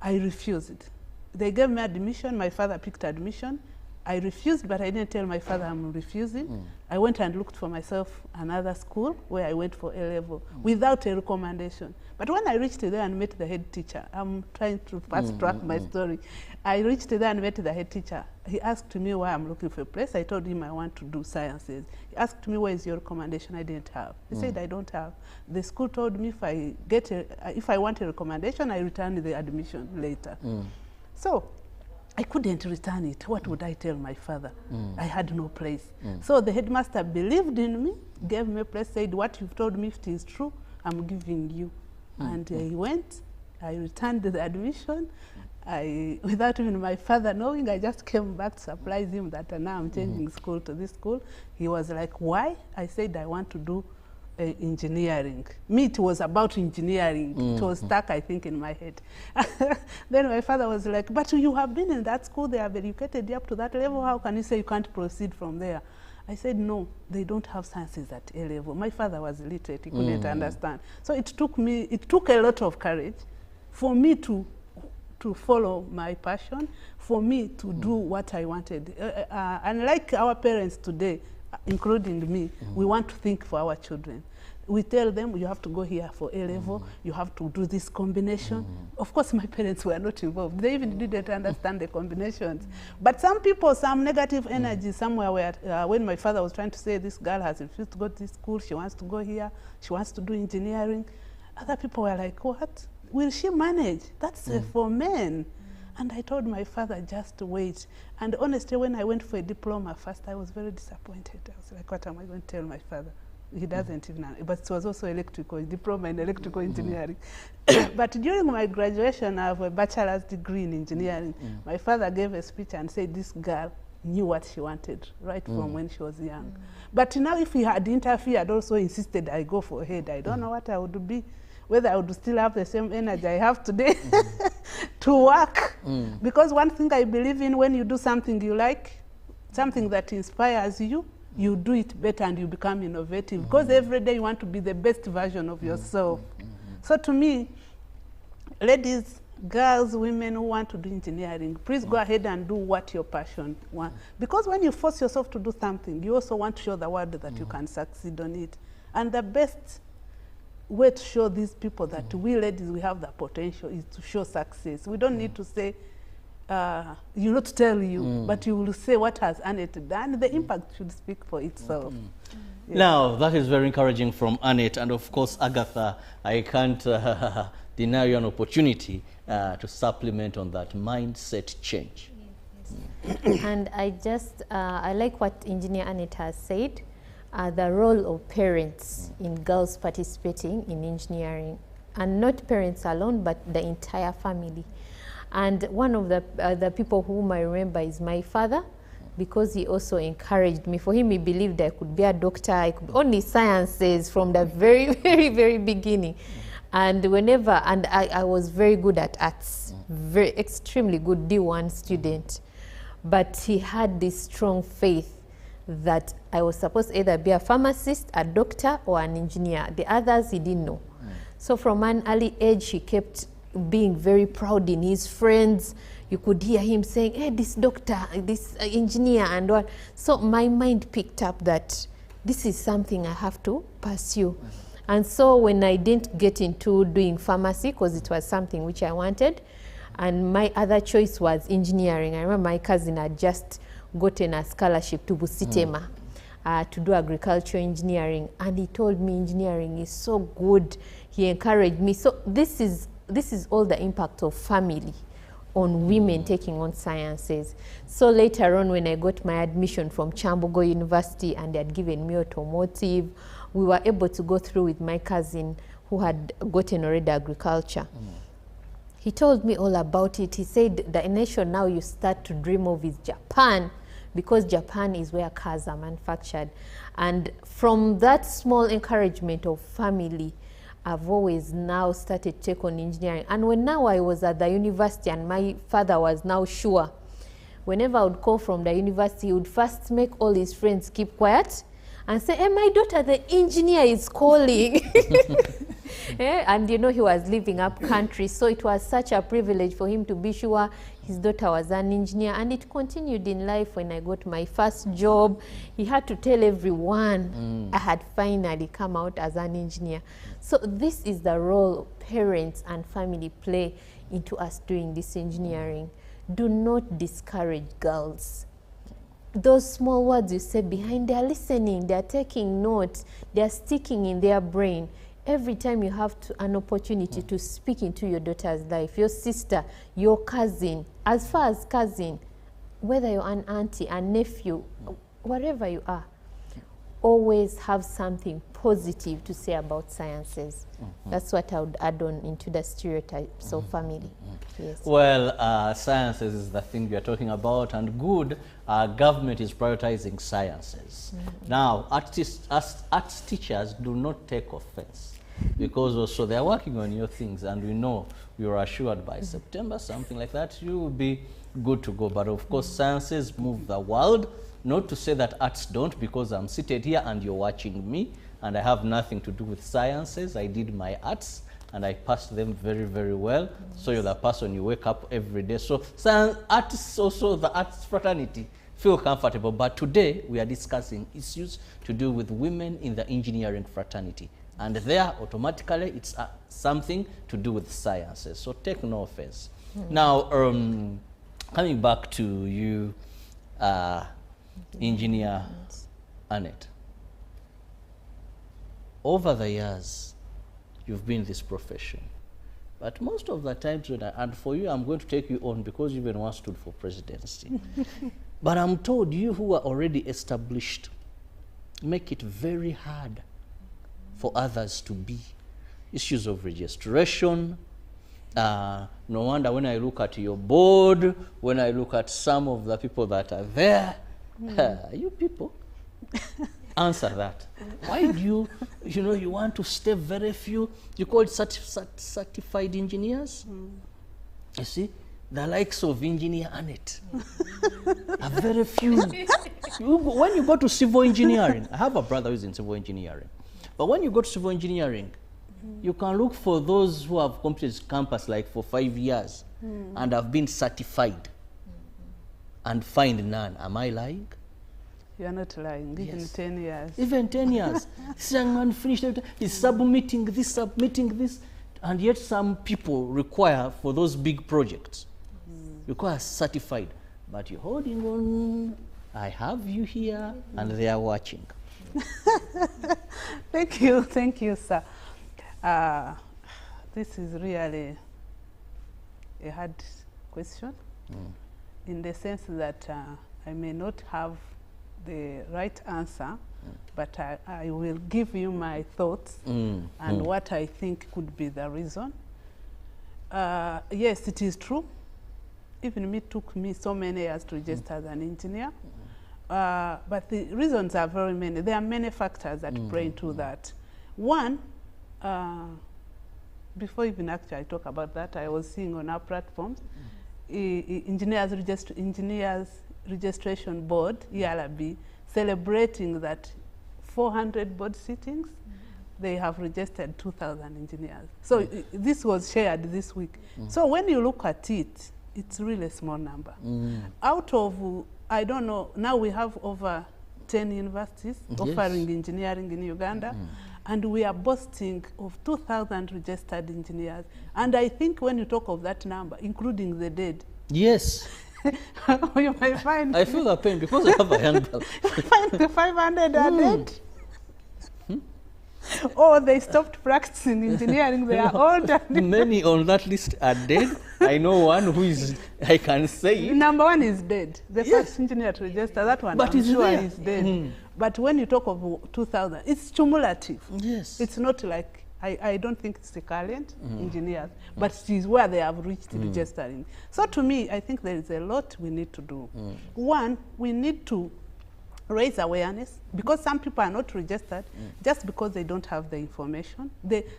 I refused. They gave me admission. My father picked admission. I refused, but I didn't tell my father I'm refusing. I went and looked for myself another school where I went for A-level without a recommendation. But when I reached there and met the head teacher, I'm trying to fast track my story. I reached there and met the head teacher. He asked me why I'm looking for a place. I told him I want to do sciences. He asked me, where is your recommendation? I didn't have. He said, I don't have. The school told me if I want a recommendation, I return the admission later. So I couldn't return it. What would I tell my father? I had no place. So the headmaster believed in me, gave me a place, said, what you've told me, if it is true, I'm giving you. And he went, I returned the admission. Without even my father knowing, I just came back to surprise him that now I'm changing school to this school. He was like, why? I said, I want to do engineering. Me, it was about engineering. It was stuck, I think, in my head. Then my father was like, but you have been in that school, they have educated you up to that level, how can you say you can't proceed from there? I said, no, they don't have sciences at A level. My father was illiterate, he couldn't understand. So it took a lot of courage for me to follow my passion, for me to do what I wanted. Unlike our parents today, including me, we want to think for our children. We tell them, you have to go here for A level, you have to do this combination. Of course, my parents were not involved. They even didn't understand the combinations. But some people, some negative energy somewhere where, when my father was trying to say, this girl has refused to go to this school, she wants to go here, she wants to do engineering. Other people were like, what? Will she manage? That's for men. And I told my father just to wait. And honestly, when I went for a diploma first, I was very disappointed. I was like, what am I going to tell my father? He doesn't even know. But it was also electrical, diploma in electrical engineering. But during my graduation, I have a bachelor's degree in engineering. My father gave a speech and said this girl knew what she wanted right from when she was young. But now if he had interfered, also insisted I go for head, I don't know what I would be. Whether I would still have the same energy I have today to work. Because one thing I believe in, when you do something you like, something that inspires you, you do it better and you become innovative. Because every day you want to be the best version of yourself. So to me, ladies, girls, women who want to do engineering, please go ahead and do what your passion wants. Because when you force yourself to do something, you also want to show the world that you can succeed on it. And the best way to show these people that we ladies, we have the potential is to show success. We don't need to say, you not tell you, but you will say what has Annette done. The impact should speak for itself. Yes. Now, that is very encouraging from Annette. And of course, Agatha, I can't deny you an opportunity to supplement on that mindset change. Yes. And I like what Engineer Annette has said. The role of parents in girls participating in engineering, and not parents alone, but the entire family. And one of the people whom I remember is my father, because he also encouraged me. For him, he believed I could be a doctor, I could only sciences from the very, very, very beginning. And I was very good at arts, extremely good D1 student. But he had this strong faith that I was supposed to either be a pharmacist, a doctor, or an engineer. The others he didn't know. So from an early age, he kept being very proud in his friends. You could hear him saying, hey, this doctor, this engineer, and what. So my mind picked up that this is something I have to pursue. And so when I didn't get into doing pharmacy, because it was something which I wanted, and my other choice was engineering. I remember my cousin had just gotten a scholarship to Busitema to do agricultural engineering, and he told me engineering is so good. He encouraged me. So this is all the impact of family on women taking on sciences. So later on, when I got my admission from Chambogo University and they had given me automotive, we were able to go through with my cousin who had gotten already agriculture. He told me all about it. He said the nation now you start to dream of is Japan, because Japan is where cars are manufactured. And from that small encouragement of family, I've always now started to take on engineering. And when now I was at the university and my father was now sure, whenever I would call from the university, he would first make all his friends keep quiet and say, hey, my daughter, the engineer is calling. And you know, he was living up country, so it was such a privilege for him to be sure his daughter was an engineer. And it continued in life. When I got my first job, he had to tell everyone I had finally come out as an engineer. So this is the role parents and family play into us doing this engineering. Do not discourage girls. Those small words you say behind, they are listening, they are taking notes, they are sticking in their brain. Every time you have an opportunity to speak into your daughter's life, your sister, your cousin, as far as cousin, whether you're an auntie, a nephew, whatever you are, always have something positive to say about sciences. That's what I would add on into the stereotypes of family. Yes. Well, sciences is the thing we are talking about, and good, government is prioritizing sciences. Now, arts teachers do not take offense, because also they are working on your things, and we know we are assured by September, something like that, you will be good to go. But of course, sciences move the world. Not to say that arts don't, because I'm seated here and you're watching me, and I have nothing to do with sciences. I did my arts and I passed them very, very well. So you're the person you wake up every day. So artists, also the arts fraternity, feel comfortable. But today we are discussing issues to do with women in the engineering fraternity. And there, automatically, it's something to do with sciences. So take no offense. Now, coming back to you, Engineer Annette, over the years, you've been in this profession. But most of the times, and for you, I'm going to take you on because you even once stood for presidency. But I'm told you who are already established make it very hard for others to be. Issues of registration. No wonder when I look at your board, when I look at some of the people that are there, you people, answer that. Why do you want to stay very few? You call it certified engineers? You see, the likes of Engineer Annette are very few. When you go to civil engineering, I have a brother who's in civil engineering, but when you go to civil engineering, you can look for those who have completed campus like for 5 years and have been certified and find none. Am I lying? You are not lying. Even Yes. 10 years. Even 10 years. This young man finished everything. He's submitting this, and yet some people require for those big projects, require certified. But you're holding on. I have you here, and they are watching. Thank you, sir. This is really a hard question, in the sense that I may not have the right answer, but I will give you my thoughts and what I think could be the reason. Yes, it is true. Even it took me so many years to register as an engineer. But the reasons are very many. There are many factors that play into that. One, before even actually I talk about that, I was seeing on our platforms, Engineers Registration Board, ERB, celebrating that 400 board sittings, they have registered 2,000 engineers. So this was shared this week. So when you look at it, it's really a small number. Out of, I don't know, now we have over 10 universities offering engineering in Uganda, and we are boasting of 2,000 registered engineers. And I think when you talk of that number, including the dead. Yes. You might find... I feel the pain because I have a young girl. You find the 500 are dead. Or they stopped practicing engineering, they are old. Many on that list are dead. I know one who is, I can say it. Number one is dead. The first engineer to register, that one, But I'm it's sure there. is dead. But when you talk of 2,000, it's cumulative. Yes. It's not like, I don't think it's the current engineers, but it is where they have reached registering. So to me, I think there is a lot we need to do. One, we need to raise awareness, because some people are not registered just because they don't have the information.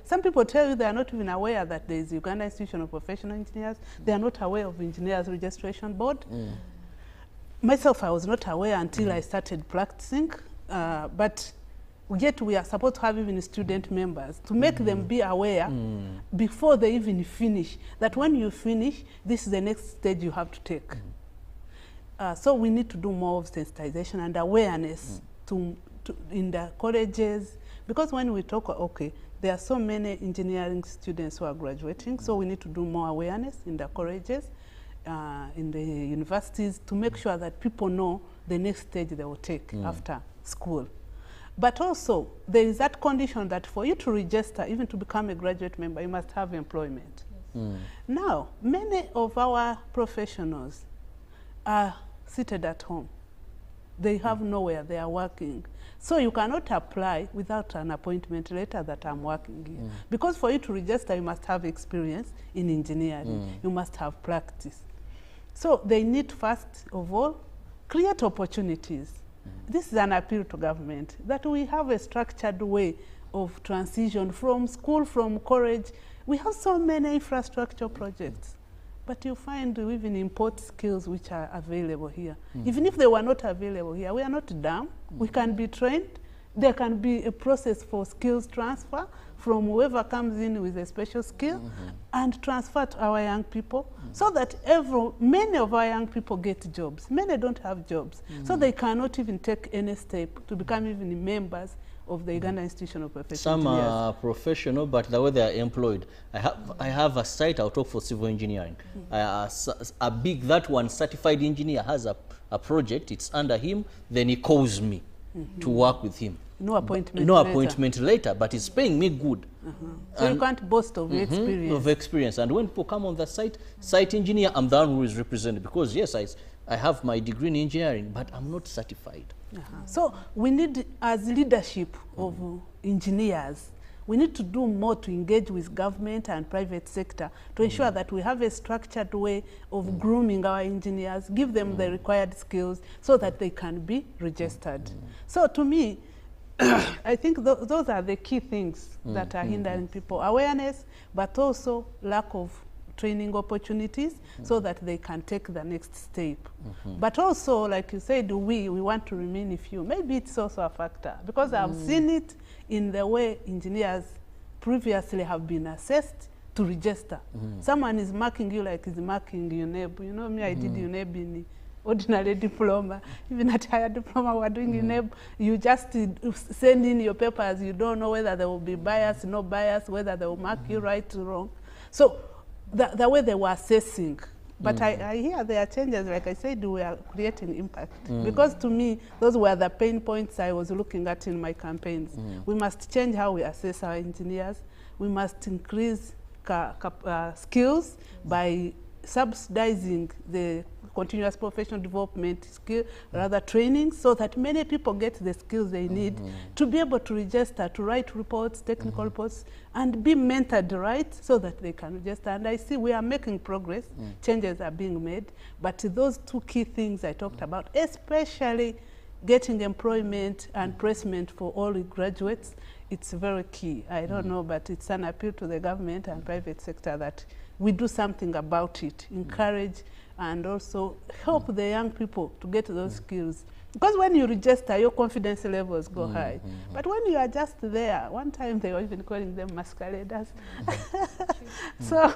Some people tell you they are not even aware that there is Uganda Institution of Professional Engineers. They are not aware of Engineers Registration Board. Myself, I was not aware until I started practicing, but yet we are supposed to have even student members to make them be aware before they even finish, that when you finish, this is the next stage you have to take. So we need to do more of sensitization and awareness in the colleges, because when we talk, okay, there are so many engineering students who are graduating, so we need to do more awareness in the colleges, in the universities, to make sure that people know the next stage they will take after school. But also, there is that condition that for you to register, even to become a graduate member, you must have employment. Now, many of our professionals are seated at home. They have nowhere they are working. So you cannot apply without an appointment letter that I'm working here. Because for you to register, you must have experience in engineering. You must have practice. So they need, first of all, create opportunities. This is an appeal to government, that we have a structured way of transition from school, from college. We have so many infrastructure projects. But you find we even import skills which are available here. Even if they were not available here, we are not dumb. We can be trained. There can be a process for skills transfer from whoever comes in with a special skill and transfer to our young people so that many of our young people get jobs. Many don't have jobs. So they cannot even take any step to become even members of the Uganda Institution of Professional Some Engineers. are professional, but the way they are employed. I have a site, I'll talk for civil engineering. That one certified engineer has a project, it's under him, then he calls me to work with him. No appointment No later. appointment later, but he's paying me good. So you can't boast of experience. Of experience. And when people come on the site engineer, I'm the one who is represented. Because yes, I have my degree in engineering, but I'm not certified. So we need, as leadership of engineers, we need to do more to engage with government and private sector to ensure that we have a structured way of grooming our engineers, give them the required skills so that they can be registered. So to me, I think those are the key things that are hindering people. Awareness, but also lack of training opportunities so that they can take the next step. But also, like you said, we want to remain few. Maybe it's also a factor because I've seen it in the way engineers previously have been assessed to register. Someone is marking you like he's marking UNEB. You know me, I did UNEB in ordinary diploma. Even at higher diploma, we're doing UNEB. You just send in your papers. You don't know whether there will be bias, no bias, whether they will mark you right or wrong. So the way they were assessing. But I hear there are changes. Like I said, we are creating impact. Because to me, those were the pain points I was looking at in my campaigns. We must change how we assess our engineers. We must increase skills by subsidizing the continuous professional development skill, rather training, so that many people get the skills they need to be able to register, to write reports, technical reports, and be mentored, right, so that they can register. And I see we are making progress, changes are being made, but those two key things I talked about, especially getting employment and placement for all graduates, it's very key. I don't know, but it's an appeal to the government and private sector that we do something about it, encourage and also help the young people to get those skills. Because when you register, your confidence levels go high. But when you are just there, one time they were even calling them masqueraders. So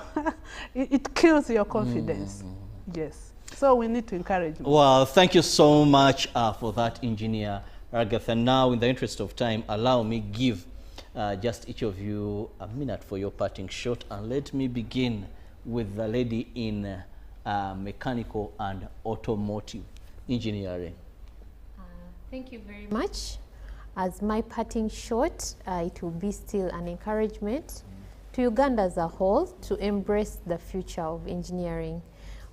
it kills your confidence. Yes. So we need to encourage more. Well, thank you so much for that, Engineer Agatha. Now, in the interest of time, allow me give just each of you a minute for your parting shot. And let me begin with the lady in mechanical and automotive engineering. Thank you very much. As my parting shot, it will be still an encouragement to Uganda as a whole to embrace the future of engineering.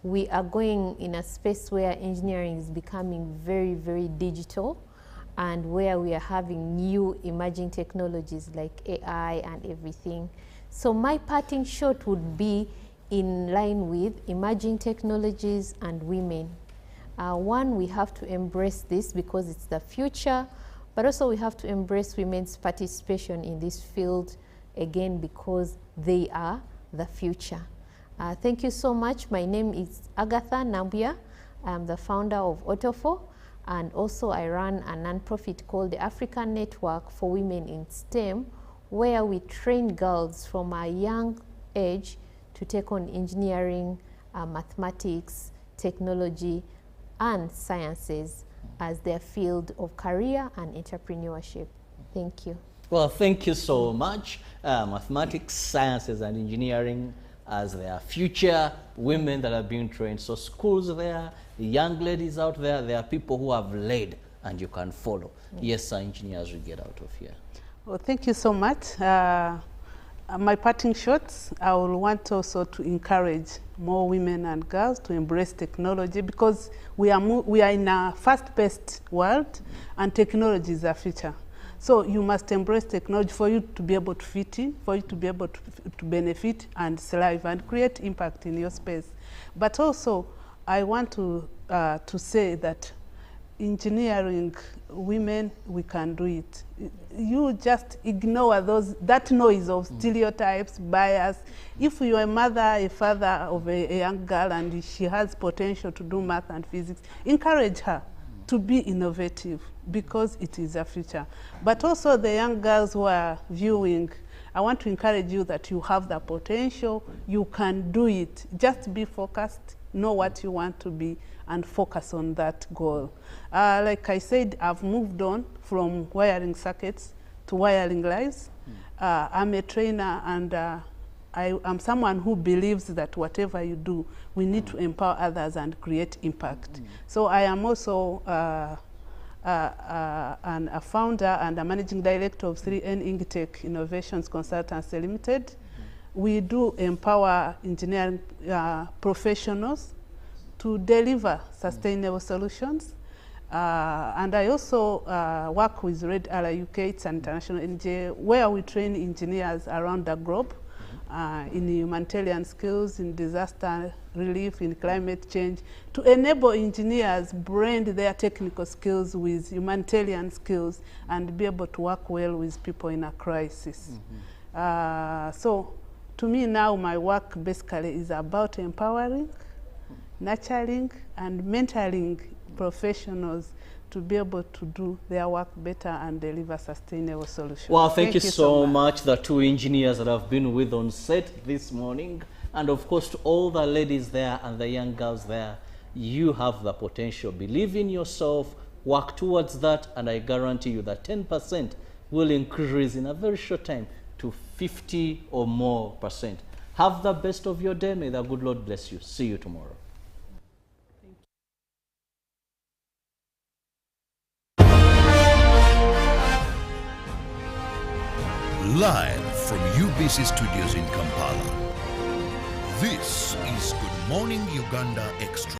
We are going in a space where engineering is becoming very, very digital, and where we are having new emerging technologies like AI and everything. So my parting shot would be in line with emerging technologies and women. One, we have to embrace this because it's the future, but also we have to embrace women's participation in this field, again, because they are the future. Thank you so much. My name is Agatha Nambuya. I'm the founder of Autofo, and also I run a nonprofit called the African Network for Women in STEM, where we train girls from a young age to take on engineering, mathematics, technology, and sciences as their field of career and entrepreneurship. Thank you. Well, thank you so much. Mathematics, sciences, and engineering as their future women that are being trained. So schools there, young ladies out there, there are people who have led and you can follow. Yes, sir, engineers will get out of here. Well, thank you so much. My parting shots, I will want also to encourage more women and girls to embrace technology, because we are in a fast-paced world, and technology is the future. So you must embrace technology for you to be able to fit in, for you to be able to benefit and thrive and create impact in your space. But also, I want to say that engineering women, we can do it. You just ignore that noise of stereotypes, bias. If you're a mother, a father of a young girl and she has potential to do math and physics, encourage her to be innovative, because it is a future. But also the young girls who are viewing, I want to encourage you that you have the potential, you can do it. Just be focused, know what you want to be, and focus on that goal. Like I said, I've moved on from wiring circuits to wiring lives. I'm a trainer, and I'm someone who believes that whatever you do, we need to empower others and create impact. So I am also a founder and a managing director of 3N Ingtech Innovations Consultancy Limited. We do empower engineering professionals to deliver sustainable solutions. And I also work with Red Ally UK, it's an international NGO, where we train engineers around the globe in humanitarian skills, in disaster relief, in climate change, to enable engineers blend their technical skills with humanitarian skills and be able to work well with people in a crisis. So to me now, my work basically is about empowering, nurturing, and mentoring professionals to be able to do their work better and deliver sustainable solutions. Well, thank you so much, the two engineers that have been with on set this morning. And of course, to all the ladies there and the young girls there, you have the potential. Believe in yourself, work towards that, and I guarantee you that 10% will increase in a very short time to 50 or more %. Have the best of your day. May the good Lord bless you. See you tomorrow. Live from UBC Studios in Kampala, this is Good Morning Uganda Extra.